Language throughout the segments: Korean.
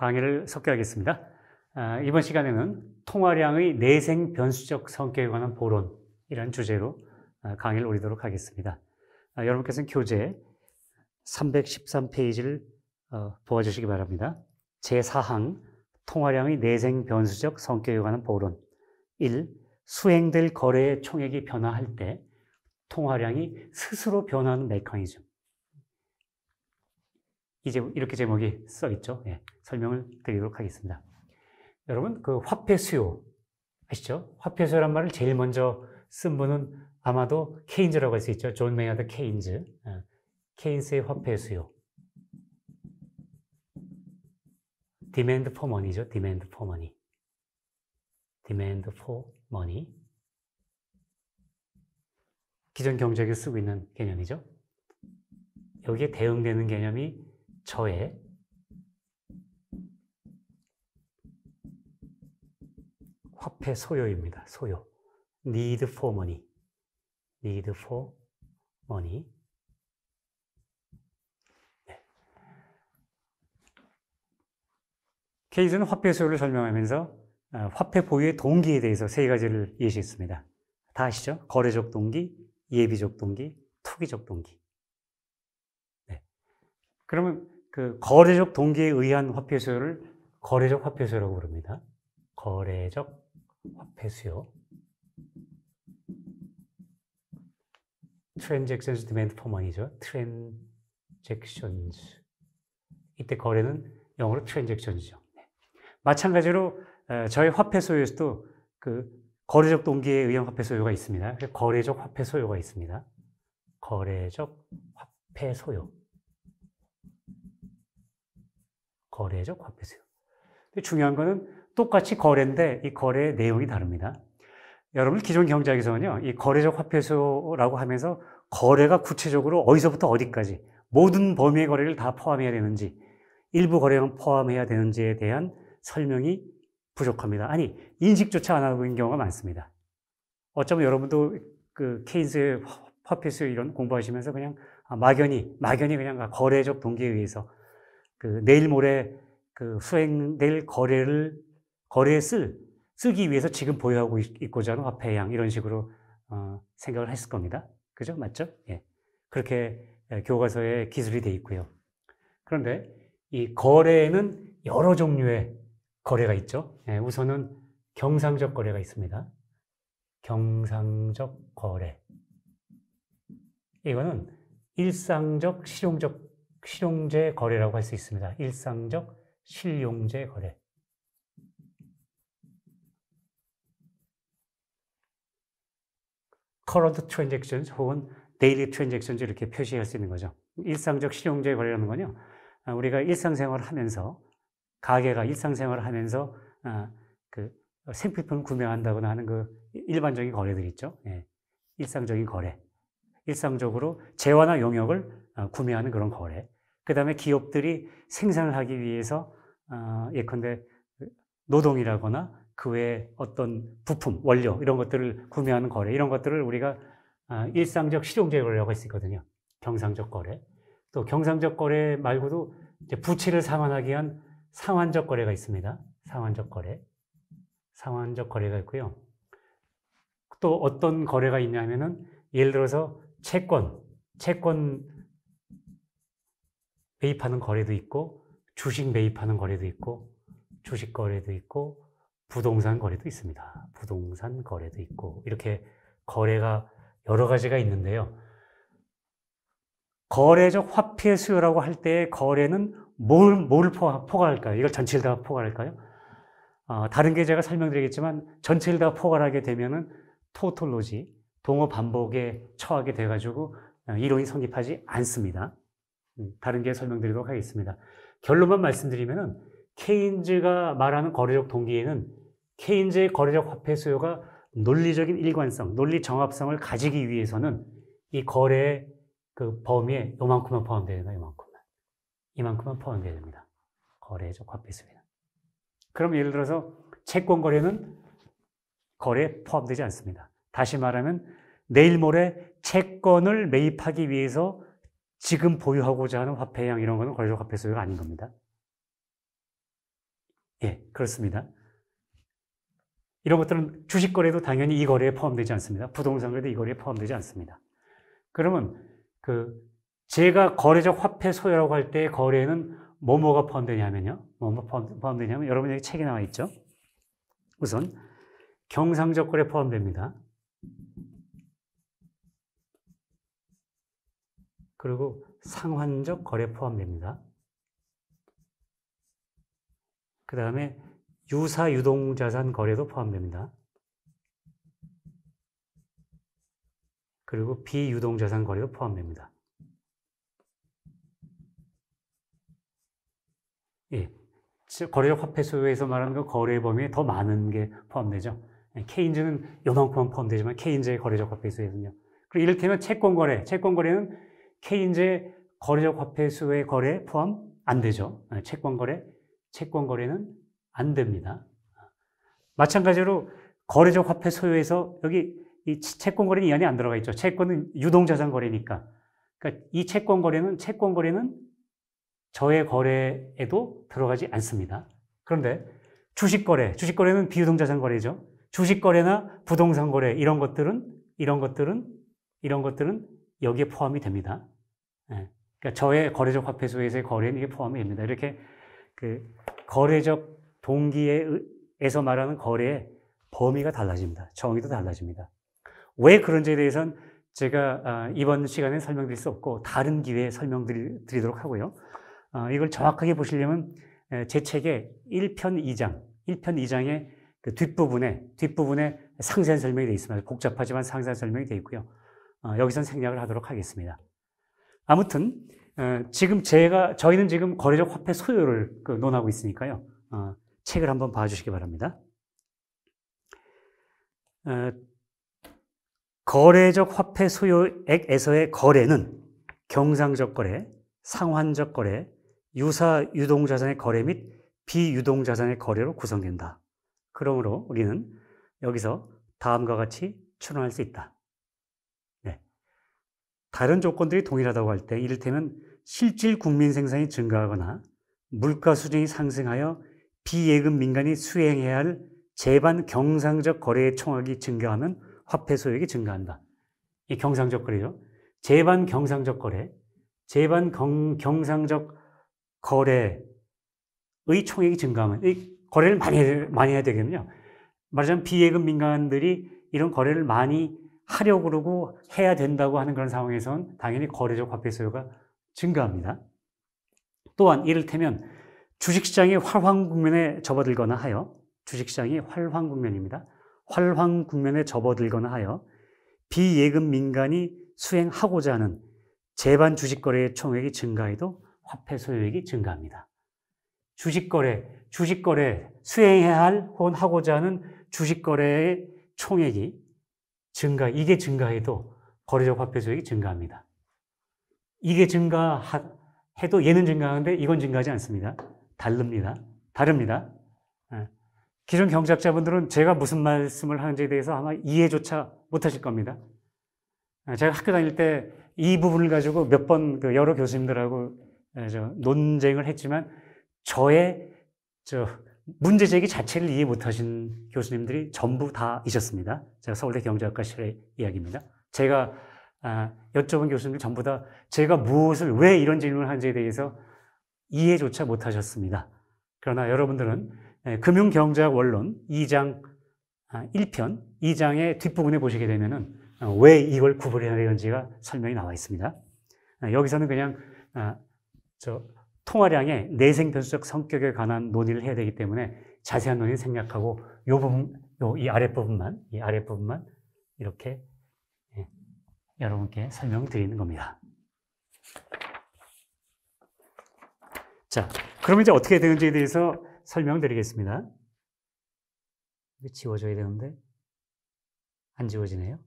강의를 속개하겠습니다. 이번 시간에는 통화량의 내생 변수적 성격에 관한 보론이라는 주제로 강의를 올리도록 하겠습니다. 여러분께서는 교재 313페이지를 보아주시기 바랍니다. 제4항 통화량의 내생 변수적 성격에 관한 보론 1. 수행될 거래의 총액이 변화할 때 통화량이 스스로 변화하는 메커니즘. 이제 이렇게 제목이 써 있죠. 예, 설명을 드리도록 하겠습니다. 여러분, 그 화폐 수요 아시죠? 화폐 수요란 말을 제일 먼저 쓴 분은 아마도 케인즈라고 할 수 있죠. 존 메이어드 케인즈. 케인스의 화폐 수요. demand for money죠. demand for money. demand for money. 기존 경제학에 쓰고 있는 개념이죠. 여기에 대응되는 개념이 저의 화폐 소요입니다. 소요. need for money. need for money. 네. 케인즈는 화폐 소요를 설명하면서 화폐 보유의 동기에 대해서 세 가지를 예시했습니다. 다 아시죠? 거래적 동기, 예비적 동기, 투기적 동기. 네. 그러면 그 거래적 동기에 의한 화폐 수요를 거래적 화폐 수요라고 부릅니다. 거래적 화폐 수요. Transactions demand for money죠. Transactions. 이때 거래는 영어로 transactions이죠. 네. 마찬가지로 저희 화폐 소요에서도 그 거래적 동기에 의한 화폐 소요가 있습니다. 거래적 화폐 소요가 있습니다. 거래적 화폐 소요. 거래적 화폐 수요. 중요한 거는 똑같이 거래인데 이 거래의 내용이 다릅니다. 여러분 기존 경제학에서는요, 이 거래적 화폐 수요라고 하면서 거래가 구체적으로 어디서부터 어디까지 모든 범위의 거래를 다 포함해야 되는지, 일부 거래만 포함해야 되는지에 대한 설명이 부족합니다. 아니, 인식조차 안 하고 있는 경우가 많습니다. 어쩌면 여러분도 그 케인스의 화폐 수요 이런 공부하시면서 그냥 막연히 그냥 거래적 동기에 의해서 그 내일 모레 그 수행될 거래에 쓰기 위해서 지금 보유하고 있고자 하는 화폐의 양 이런 식으로 생각을 했을 겁니다. 그죠? 맞죠? 예. 그렇게 교과서에 기술이 돼 있고요. 그런데 이 거래에는 여러 종류의 거래가 있죠. 예, 우선은 경상적 거래가 있습니다. 경상적 거래. 이거는 일상적 실용재 거래라고 할 수 있습니다. 일상적 실용재 거래. current transactions 혹은 daily transactions 이렇게 표시할 수 있는 거죠. 일상적 실용재 거래라는 건요, 우리가 일상생활을 하면서 가게가 일상생활을 하면서 그 생필품을 구매한다거나 하는 그 일반적인 거래들 있죠. 예. 일상적인 거래. 일상적으로 재화나 용역을 구매하는 그런 거래. 그 다음에 기업들이 생산을 하기 위해서 예컨대 노동이라거나 그 외에 어떤 부품, 원료 이런 것들을 구매하는 거래, 이런 것들을 우리가 일상적 실용재 거래라고 할 수 있거든요. 경상적 거래. 또 경상적 거래 말고도 이제 부채를 상환하기 위한 상환적 거래가 있습니다. 상환적 거래. 상환적 거래가 있고요. 또 어떤 거래가 있냐면은 예를 들어서 채권 매입하는 거래도 있고, 주식 매입하는 거래도 있고, 주식 거래도 있고, 부동산 거래도 있습니다. 부동산 거래도 있고, 이렇게 거래가 여러 가지가 있는데요. 거래적 화폐 수요라고 할 때 거래는 뭘 포괄할까요? 이걸 전체를 다 포괄할까요? 다른 게 제가 설명드리겠지만 전체를 다 포괄하게 되면은 토톨로지, 동어 반복에 처하게 돼가지고 이론이 성립하지 않습니다. 다른 게 설명드리도록 하겠습니다. 결론만 말씀드리면은 케인즈가 말하는 거래적 동기에는 케인즈의 거래적 화폐 수요가 논리적인 일관성, 논리 정합성을 가지기 위해서는 이 거래의 그 범위에 요만큼만 포함되어야 된다. 이만큼만 포함되어야 됩니다. 거래적 화폐 수요는. 그럼 예를 들어서 채권 거래는 거래에 포함되지 않습니다. 다시 말하면 내일 모레 채권을 매입하기 위해서 지금 보유하고자 하는 화폐양 이런 거는 거래적 화폐 수요가 아닌 겁니다. 예, 그렇습니다. 이런 것들은 주식 거래도 당연히 이 거래에 포함되지 않습니다. 부동산 거래도 이 거래에 포함되지 않습니다. 그러면 제가 거래적 화폐 소유라고 할 때 거래에는 뭐가 포함되냐면요. 포함되냐면 여러분 여기 책에 나와 있죠. 우선 경상적 거래 포함됩니다. 그리고 상환적 거래 포함됩니다. 그 다음에 유사 유동자산 거래도 포함됩니다. 그리고 비유동자산 거래도 포함됩니다. 예, 거래적 화폐 소유에서 말하는 그 거래 범위에 더 많은 게 포함되죠. 케인즈는 요만큼만 포함되지만 케인즈의 거래적 화폐 소유에는요. 그리고 이를테면 채권 거래는 케인즈의 거래적 화폐 소유의 거래 포함 안 되죠. 채권 거래는 안 됩니다. 마찬가지로 거래적 화폐 소유에서 여기 이 채권 거래는 이 안에 안 들어가 있죠. 채권은 유동자산 거래니까. 그러니까 이 채권 거래는 저의 거래에도 들어가지 않습니다. 그런데 주식 거래는 비유동자산 거래죠. 주식 거래나 부동산 거래 이런 것들은 여기에 포함이 됩니다. 그러니까 저의 거래적 화폐 소유에서의 거래는 이게 포함이 됩니다. 이렇게 거래적 동기에서 말하는 거래의 범위가 달라집니다. 정의도 달라집니다. 왜 그런지에 대해서는 제가 이번 시간에 설명드릴 수 없고 다른 기회에 설명드리도록 하고요. 이걸 정확하게 보시려면 제 책의 1편 2장의 그 뒷부분에 상세한 설명이 되어 있습니다. 복잡하지만 상세한 설명이 되어 있고요. 여기선 생략을 하도록 하겠습니다. 아무튼 저희는 지금 거래적 화폐 소유를 논하고 있으니까요. 책을 한번 봐주시기 바랍니다. 거래적 화폐 소유액에서의 거래는 경상적 거래, 상환적 거래, 유사 유동자산의 거래 및 비유동자산의 거래로 구성된다. 그러므로 우리는 여기서 다음과 같이 추론할 수 있다. 네. 다른 조건들이 동일하다고 할 때 이를테면 실질 국민 생산이 증가하거나 물가 수준이 상승하여 비예금 민간이 수행해야 할 재반 경상적 거래의 총액이 증가하면 화폐 소유액이 증가한다. 이 경상적 거래죠. 재반 경상적 거래의 총액이 증가하면 이 거래를 많이 해야 되겠군요. 말하자면 비예금 민간들이 이런 거래를 많이 하려고 그러고 해야 된다고 하는 그런 상황에서는 당연히 거래적 화폐 소유가 증가합니다. 또한 이를테면 주식시장이 활황 국면에 접어들거나 하여 활황 국면에 접어들거나 하여 비예금 민간이 수행하고자 하는 재반 주식거래의 총액이 증가해도 화폐 소유액이 증가합니다. 주식거래, 수행해야 할 혹은 하고자 하는 주식거래의 총액이 이게 증가해도 거래적 화폐 소유액이 증가합니다. 이게 증가해도 얘는 증가하는데 이건 증가하지 않습니다. 다릅니다. 기존 경제학자분들은 제가 무슨 말씀을 하는지에 대해서 아마 이해조차 못하실 겁니다. 제가 학교 다닐 때 이 부분을 가지고 몇 번 여러 교수님들하고 논쟁을 했지만 저의 문제 제기 자체를 이해 못하신 교수님들이 전부 다 있었습니다. 제가 서울대 경제학과실의 이야기입니다. 제가 여쭤본 교수님들 전부 다 제가 왜 이런 질문을 하는지에 대해서 이해조차 못하셨습니다. 그러나 여러분들은 금융경제학 원론 2장 1편 2장의 뒷부분에 보시게 되면은 왜 이걸 구분해야 되는지가 설명이 나와 있습니다. 여기서는 그냥 통화량의 내생변수적 성격에 관한 논의를 해야 되기 때문에 자세한 논의는 생략하고 이 아랫부분만 이렇게 여러분께 설명드리는 겁니다. 자, 그럼 이제 어떻게 되는지에 대해서 설명드리겠습니다. 이거 지워져야 되는데 안 지워지네요.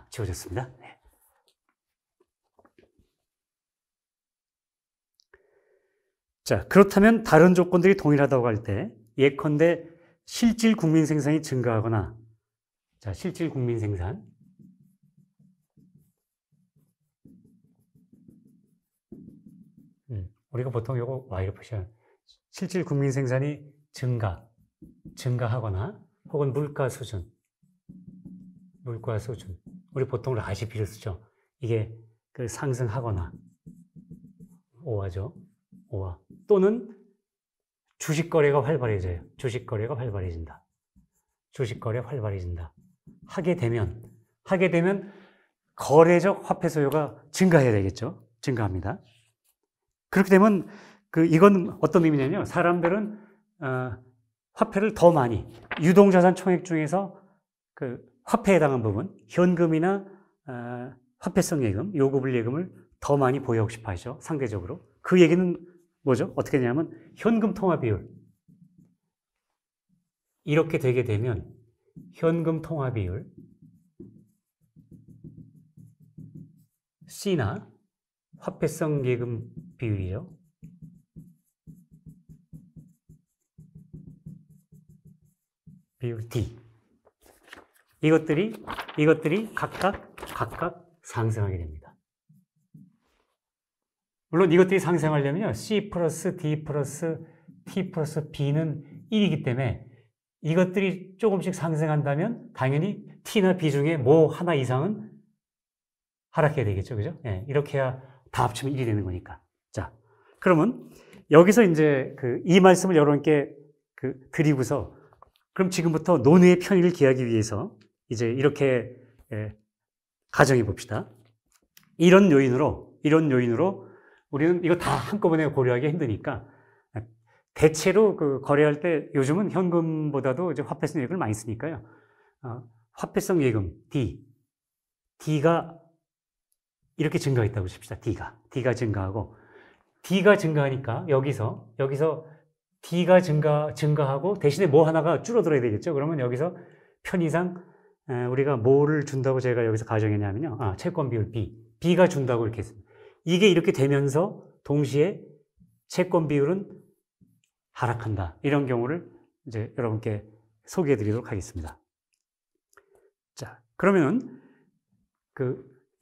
지워졌습니다. 네. 자, 그렇다면 다른 조건들이 동일하다고 할 때 예컨대 실질 국민 생산이 증가하거나 실질 국민 생산 우리가 보통 이거 Y로 표시하는 실질 국민 생산이 증가하거나 혹은 물가 수준. 우리 보통 라시피를 쓰죠. 이게 그 상승하거나 오화죠. 오화. 또는 주식 거래가 활발해져요. 주식 거래 활발해진다. 하게 되면 거래적 화폐 소요가 증가해야 되겠죠. 증가합니다. 그렇게 되면 이건 어떤 의미냐면요. 사람들은 화폐를 더 많이 유동자산 총액 중에서 화폐에 해당한 부분, 현금이나 화폐성 예금, 요구불 예금을 더 많이 보유하고 싶어 하죠. 상대적으로. 그 얘기는 뭐죠? 어떻게 되냐면 현금 통화 비율. 이렇게 되게 되면 현금 통화 비율 C나 화폐성 예금 비율이죠. 비율 D. 이것들이 각각 상승하게 됩니다. 물론 이것들이 상승하려면요. C 플러스 D 플러스 T 플러스 B는 1이기 때문에 이것들이 조금씩 상승한다면 당연히 T나 B 중에 뭐 하나 이상은 하락해야 되겠죠. 그죠? 예, 이렇게 해야 다 합치면 1이 되는 거니까. 자, 그러면 여기서 이제 이 말씀을 여러분께 드리고서 그럼 지금부터 논의의 편의를 기하기 위해서 이제 이렇게 가정해 봅시다. 이런 요인으로 우리는 이거 다 한꺼번에 고려하기 힘드니까 대체로 거래할 때 요즘은 현금보다도 이제 화폐성 예금을 많이 쓰니까요. 화폐성 예금 D가 이렇게 증가했다고 칩시다. D가 증가하고 D가 증가하니까 여기서 D가 증가하고 대신에 뭐 하나가 줄어들어야 되겠죠. 그러면 여기서 편의상 우리가 뭐를 준다고 제가 여기서 가정했냐면요. 채권 비율 B가 준다고 이렇게 했습니다. 이게 이렇게 되면서 동시에 채권 비율은 하락한다. 이런 경우를 이제 여러분께 소개해 드리도록 하겠습니다. 자, 그러면은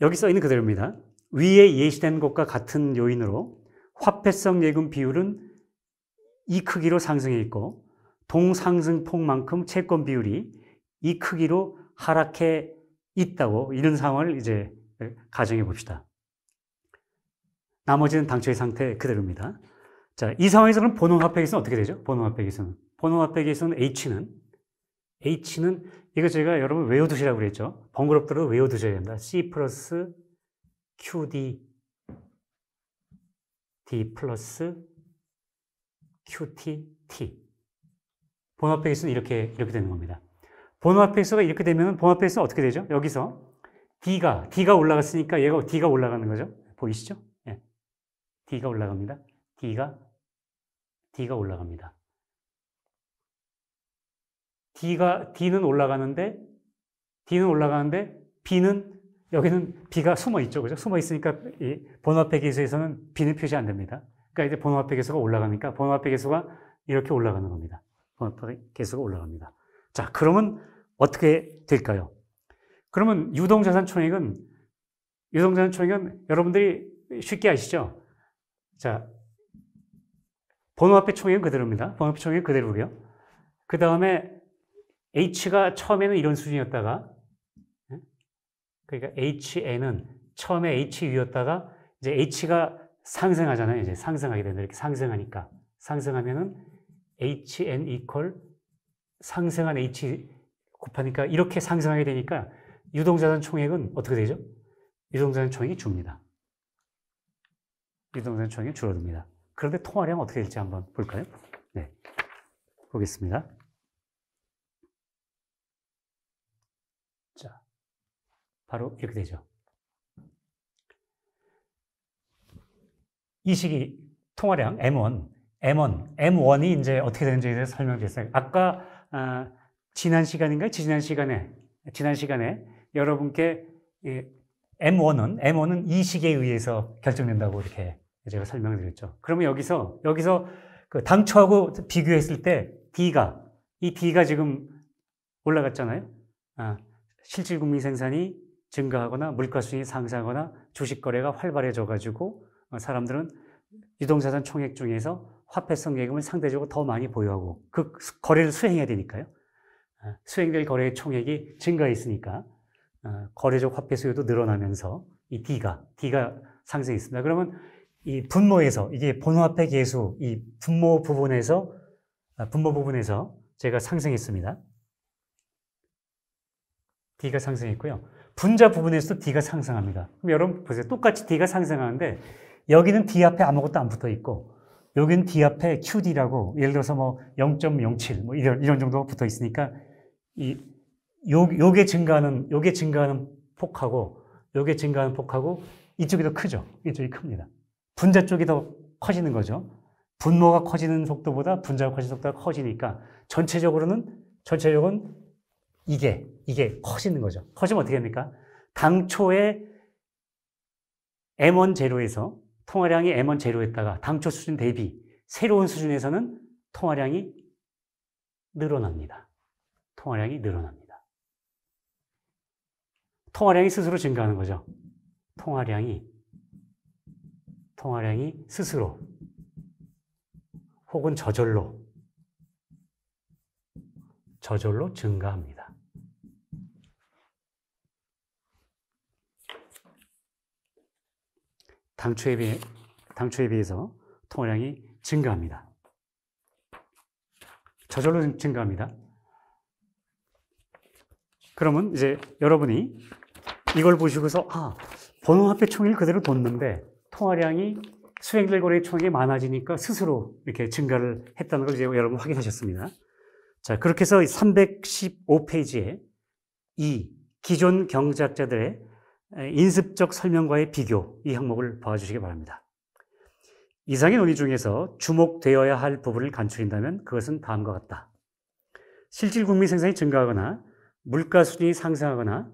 여기 써 있는 그대로입니다. 위에 예시된 것과 같은 요인으로 화폐성 예금 비율은 이 크기로 상승해 있고 동상승폭만큼 채권 비율이 이 크기로 하락해 있다고 이런 상황을 이제 가정해 봅시다. 나머지는 당초의 상태 그대로입니다. 자, 이 상황에서 그럼 본원화폐 계수는 어떻게 되죠? 본원화폐 계수는 H는 이거 제가 여러분 외워두시라고 그랬죠. 번거롭더라도 외워두셔야 됩니다. C 플러스 QD D 플러스 QT T. 본화폐 계수는 이렇게 되는 겁니다. 본화폐 계수가 이렇게 되면 본화폐 계수는 어떻게 되죠? 여기서 D가 올라갔으니까 얘가 D가 올라가는 거죠. 보이시죠? 예. D가 올라갑니다. D가 올라갑니다. D는 올라가는데 여기는 B가 숨어 있죠. 그죠? 숨어 있으니까 이 본화폐 계수에서는 B는 표시 안 됩니다. 그러니까 이제 본화폐 계수가 올라가니까 본화폐 계수가 이렇게 올라가는 겁니다. 본화폐 계수가 올라갑니다. 자, 그러면 어떻게 될까요? 그러면 유동자산 총액은 여러분들이 쉽게 아시죠? 자, 본화폐 총액은 그대로입니다. 본화폐 총액은 그대로고요. 그 다음에 H가 처음에는 이런 수준이었다가, 그러니까 HN은 처음에 HU였다가 이제 H가 상승하잖아요. 이제 상승하게 된다. 이렇게 상승하면은 HN 이퀄 상승한 H 곱하니까 이렇게 상승하게 되니까 유동자산 총액은 어떻게 되죠? 유동자산 총액이 줍니다. 유동자산 총액이 줄어듭니다. 그런데 통화량은 어떻게 될지 한번 볼까요? 네, 보겠습니다. 자, 바로 이렇게 되죠. 이 시기 통화량 M1이 이제 어떻게 되는지에 대해서 설명드렸어요. 아까 지난 시간에 여러분께 M1은 이 시기에 의해서 결정된다고 이렇게 제가 설명을 드렸죠. 그러면 여기서 당초하고 비교했을 때 D가 지금 올라갔잖아요. 실질 국민 생산이 증가하거나 물가 수준이 상승하거나 주식 거래가 활발해져 가지고 사람들은 유동자산 총액 중에서 화폐성 예금을 상대적으로 더 많이 보유하고 그 거래를 수행해야 되니까요. 수행될 거래의 총액이 증가했으니까 거래적 화폐 수요도 늘어나면서 이 D가 상승했습니다. 그러면 이 분모에서 이게 본화폐 계수 이 분모 부분에서 제가 상승했습니다. D가 상승했고요. 분자 부분에서도 D가 상승합니다. 그럼 여러분 보세요. 똑같이 D가 상승하는데 여기는 D 앞에 아무것도 안 붙어 있고 여기는 D 앞에 QD라고 예를 들어서 뭐 0.07 뭐 이런 정도가 붙어 있으니까 요게 증가하는 폭하고 요게 증가하는 폭하고 이쪽이 더 크죠. 이쪽이 큽니다. 분자 쪽이 더 커지는 거죠. 분모가 커지는 속도보다 분자가 커지는 속도가 커지니까 전체적으로는 이게 커지는 거죠. 커지면 어떻게 됩니까? 당초에 M1 제로에서 통화량이 M1 제로였다가 당초 수준 대비 새로운 수준에서는 통화량이 늘어납니다. 통화량이 스스로 증가하는 거죠. 통화량이 스스로 혹은 저절로 증가합니다. 당초에 비해서 통화량이 증가합니다. 저절로 증가합니다. 그러면 이제 여러분이 이걸 보시고서 번호화폐 총액을 그대로 뒀는데 통화량이 수행될 거래의 총액이 많아지니까 스스로 이렇게 증가를 했다는 걸 이제 여러분 확인하셨습니다. 자, 그렇게 해서 315페이지에 이 기존 경제학자들의 인습적 설명과의 비교, 이 항목을 봐주시기 바랍니다. 이상의 논의 중에서 주목되어야 할 부분을 간추린다면 그것은 다음과 같다. 실질 국민 생산이 증가하거나 물가 수준이 상승하거나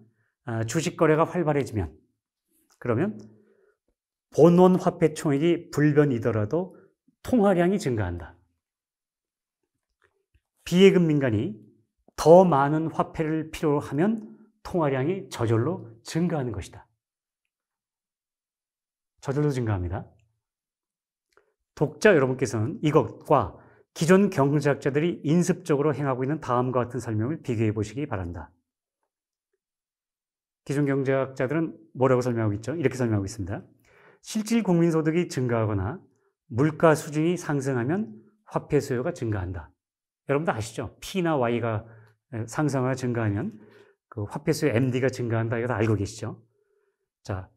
주식 거래가 활발해지면 그러면 본원 화폐 총액이 불변이더라도 통화량이 증가한다. 비예금 민간이 더 많은 화폐를 필요로 하면 통화량이 저절로 증가하는 것이다. 저절로 증가합니다. 독자 여러분께서는 이것과 기존 경제학자들이 인습적으로 행하고 있는 다음과 같은 설명을 비교해 보시기 바란다. 기존 경제학자들은 뭐라고 설명하고 있죠? 이렇게 설명하고 있습니다. 실질 국민소득이 증가하거나 물가 수준이 상승하면 화폐 수요가 증가한다. 여러분도 아시죠? P나 Y가 상승하거나 증가하면 그 화폐 수요 MD가 증가한다. 이거 다 알고 계시죠? 자,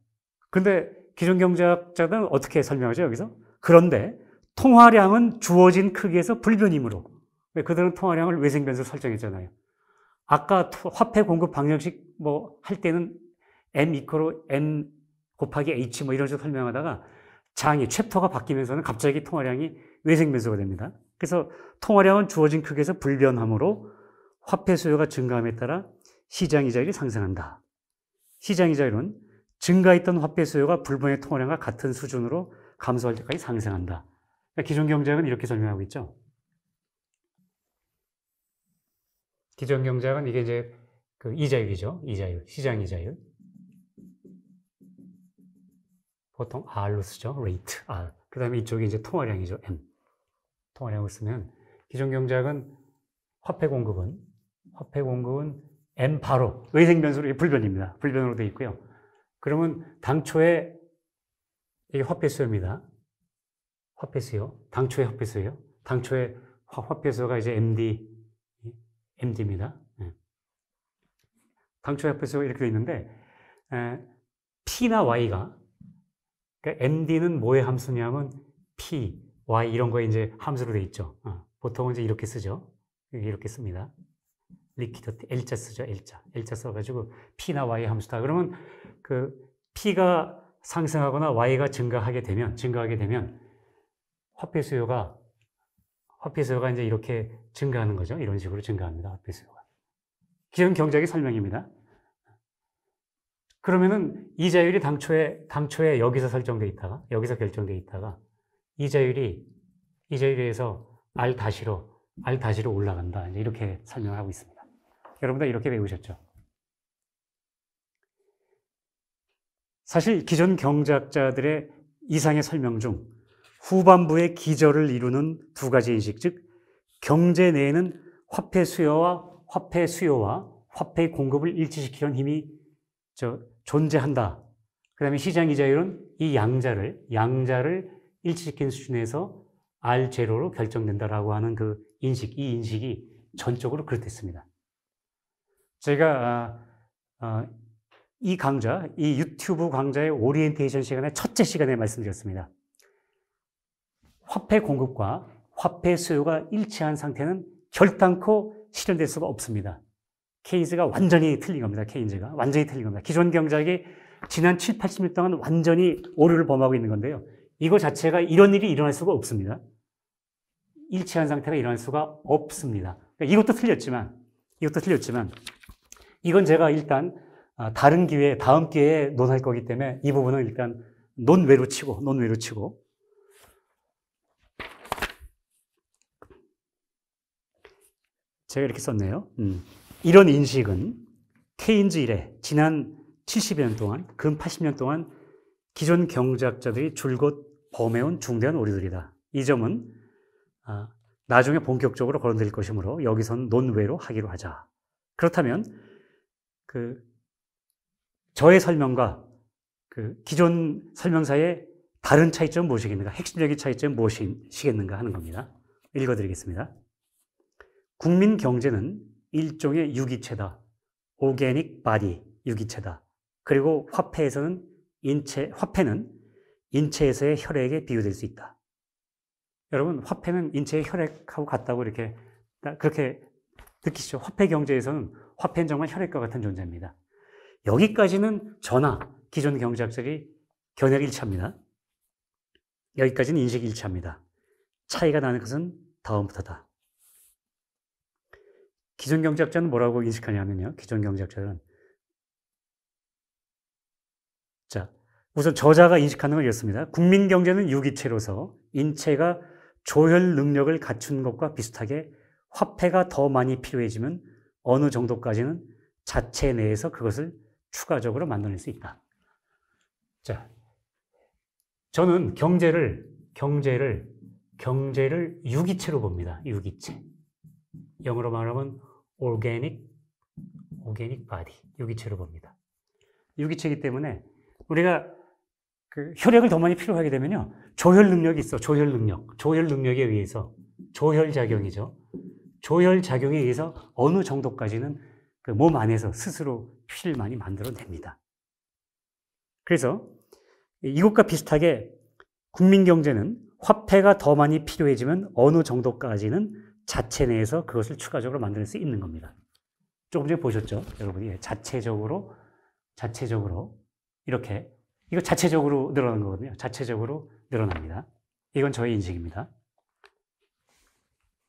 근데 기존 경제학자들은 어떻게 설명하죠? 여기서? 그런데 통화량은 주어진 크기에서 불변이므로 그들은 통화량을 외생변수로 설정했잖아요. 아까 화폐 공급 방정식 뭐 할 때는 M 이퀄로 M 곱하기 H 뭐 이런 식으로 설명하다가 챕터가 바뀌면서는 갑자기 통화량이 외생변수가 됩니다. 그래서 통화량은 주어진 크기에서 불변하므로 화폐 수요가 증가함에 따라 시장 이자율이 상승한다. 시장 이자율은 증가했던 화폐 수요가 불변의 통화량과 같은 수준으로 감소할 때까지 상승한다. 그러니까 기존 경제학은 이렇게 설명하고 있죠. 기존 경제학은 이게 이제 그 이자율이죠. 시장 이자율. 보통 R로 쓰죠. rate, R. 그 다음에 이쪽이 이제 통화량이죠. M. 통화량을 쓰면 기존 경제학은 화폐 공급은 M 바로 외생변수로 불변입니다. 불변으로 되어 있고요. 그러면 당초에 이게 화폐 수요입니다. 화폐 수요. 당초의 화폐 수요예요. 당초의 화폐 수요가 이제 MD입니다. 당초의 화폐 수요가 이렇게 되어 있는데 P나 Y가 그러니까 MD는 뭐의 함수냐면 P, Y 이런 거에 이제 함수로 되어 있죠. 보통은 이제 이렇게 쓰죠. 이렇게 씁니다. 리퀴디티 L자 쓰죠. L자 써가지고 P나 Y의 함수다. 그러면 그 P가 상승하거나 Y가 증가하게 되면 화폐 수요가 이제 이렇게 증가하는 거죠. 이런 식으로 증가합니다. 화폐 수요가. 기존 경제학의 설명입니다. 그러면은 이자율이 당초에 여기서 설정돼 있다가 여기서 결정돼 있다가 이자율에서 R 다시로 올라간다. 이제 이렇게 설명을 하고 있습니다. 여러분들 이렇게 배우셨죠? 사실 기존 경제학자들의 이상의 설명 중 후반부의 기저를 이루는 두 가지 인식, 즉 경제 내에는 화폐 수요와 화폐 공급을 일치시키는 힘이 존재한다. 그 다음에 시장 이자율은 이 양자를 일치시키는 수준에서 R0로 결정된다라고 하는 그 인식, 이 인식이 전적으로 그렇댔습니다. 제가 이 유튜브 강좌의 오리엔테이션 시간의 첫째 시간에 말씀드렸습니다. 화폐 공급과 화폐 수요가 일치한 상태는 결단코 실현될 수가 없습니다. 케인즈가 완전히 틀린 겁니다. 케인즈가 완전히 틀린 겁니다. 기존 경제학이 지난 7, 80년 동안 완전히 오류를 범하고 있는 건데요. 이거 자체가 이런 일이 일어날 수가 없습니다. 일치한 상태가 일어날 수가 없습니다. 그러니까 이것도 틀렸지만 이건 제가 일단 다음 기회에 논할 거기 때문에 이 부분은 일단 논외로 치고 제가 이렇게 썼네요. 이런 인식은 케인즈 이래 지난 70여 년 동안, 근 80년 동안 기존 경제학자들이 줄곧 범해온 중대한 오류들이다. 이 점은 나중에 본격적으로 거론드릴 것이므로 여기선 논외로 하기로 하자. 그렇다면 저의 설명과 기존 설명 사이의 다른 차이점은 무엇이겠는가? 핵심적인 차이점은 무엇이겠는가 하는 겁니다. 읽어드리겠습니다. 국민 경제는 일종의 유기체다. 오게닉 바디, 유기체다. 그리고 화폐는 인체에서의 혈액에 비유될 수 있다. 여러분, 화폐는 인체의 혈액하고 같다고 그렇게 느끼시죠? 화폐 경제에서는 화폐는 정말 혈액과 같은 존재입니다. 여기까지는 저나 기존 경제학자들이 견해가 일치합니다. 여기까지는 인식이 일치합니다. 차이가 나는 것은 다음부터다. 기존 경제학자는 뭐라고 인식하냐면요. 기존 경제학자는 우선 저자가 인식하는 건 이렇습니다. 국민 경제는 유기체로서 인체가 조혈 능력을 갖춘 것과 비슷하게 화폐가 더 많이 필요해지면 어느 정도까지는 자체 내에서 그것을 추가적으로 만들어낼 수 있다. 저는 경제를 유기체로 봅니다. 유기체. 영어로 말하면 organic body, 유기체로 봅니다. 유기체이기 때문에 우리가 혈액을 더 많이 필요하게 되면요. 조혈 능력이 있어. 조혈 능력에 의해서 조혈작용이죠. 조혈작용에 의해서 어느 정도까지는 몸 안에서 스스로 피를 많이 만들어냅니다. 그래서 이것과 비슷하게 국민 경제는 화폐가 더 많이 필요해지면 어느 정도까지는 자체 내에서 그것을 추가적으로 만들 수 있는 겁니다. 조금 전에 보셨죠? 여러분이 자체적으로 이렇게 이거 자체적으로 늘어나는 거거든요. 자체적으로 늘어납니다. 이건 저의 인식입니다.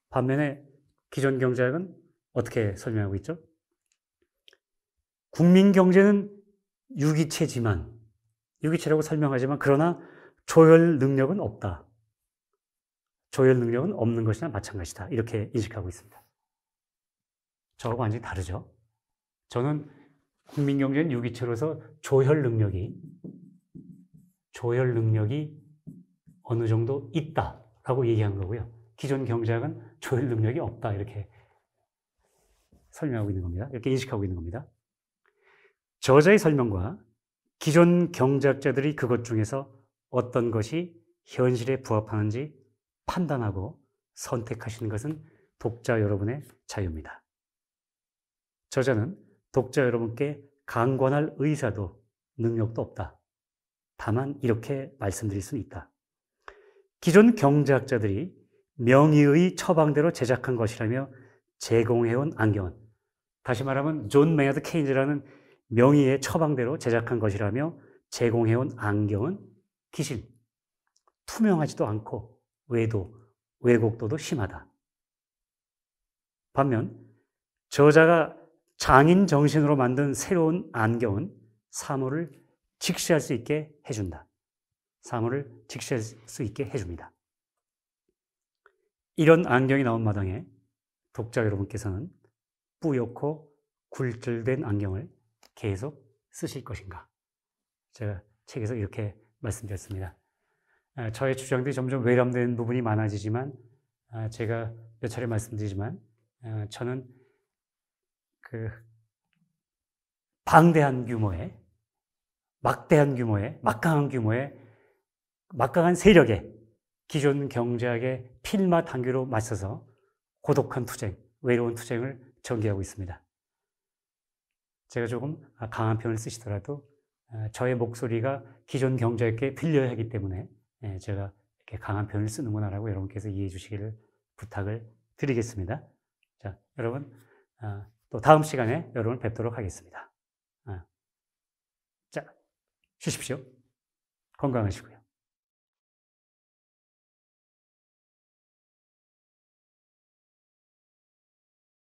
반면에 기존 경제학은 어떻게 설명하고 있죠? 국민 경제는 유기체라고 설명하지만 그러나 조혈 능력은 없다. 조혈 능력은 없는 것이나 마찬가지다. 이렇게 인식하고 있습니다. 저하고 완전히 다르죠. 저는 국민 경제는 유기체로서 조혈 능력이 어느 정도 있다라고 얘기한 거고요. 기존 경제학은 조혈 능력이 없다. 이렇게 설명하고 있는 겁니다. 이렇게 인식하고 있는 겁니다. 저자의 설명과 기존 경제학자들이 그것 중에서 어떤 것이 현실에 부합하는지 판단하고 선택하시는 것은 독자 여러분의 자유입니다. 저자는 독자 여러분께 강권할 의사도 능력도 없다. 다만 이렇게 말씀드릴 수는 있다. 기존 경제학자들이 명의의 처방대로 제작한 것이라며 제공해온 안경은, 다시 말하면 존 메이어드 케인즈라는 명의의 처방대로 제작한 것이라며 제공해온 안경은 기실, 투명하지도 않고 왜곡도도 심하다. 반면 저자가 장인 정신으로 만든 새로운 안경은 사물을 직시할 수 있게 해준다. 사물을 직시할 수 있게 해줍니다. 이런 안경이 나온 마당에 독자 여러분께서는 뿌옇고 굴절된 안경을 계속 쓰실 것인가? 제가 책에서 이렇게 말씀드렸습니다. 저의 주장들이 점점 외람된 부분이 많아지지만 제가 몇 차례 말씀드리지만 저는 그 방대한 규모의 막대한 규모의 막강한 세력에 기존 경제학의 필막 한규로 맞서서 고독한 투쟁, 외로운 투쟁을 전개하고 있습니다. 제가 조금 강한 표현을 쓰시더라도 저의 목소리가 기존 경제학에 빌려야 하기 때문에 제가 이렇게 강한 표현을 쓰는구나라고 여러분께서 이해해 주시기를 부탁을 드리겠습니다. 자, 여러분 또 다음 시간에 여러분을 뵙도록 하겠습니다. 자, 쉬십시오. 건강하시고요.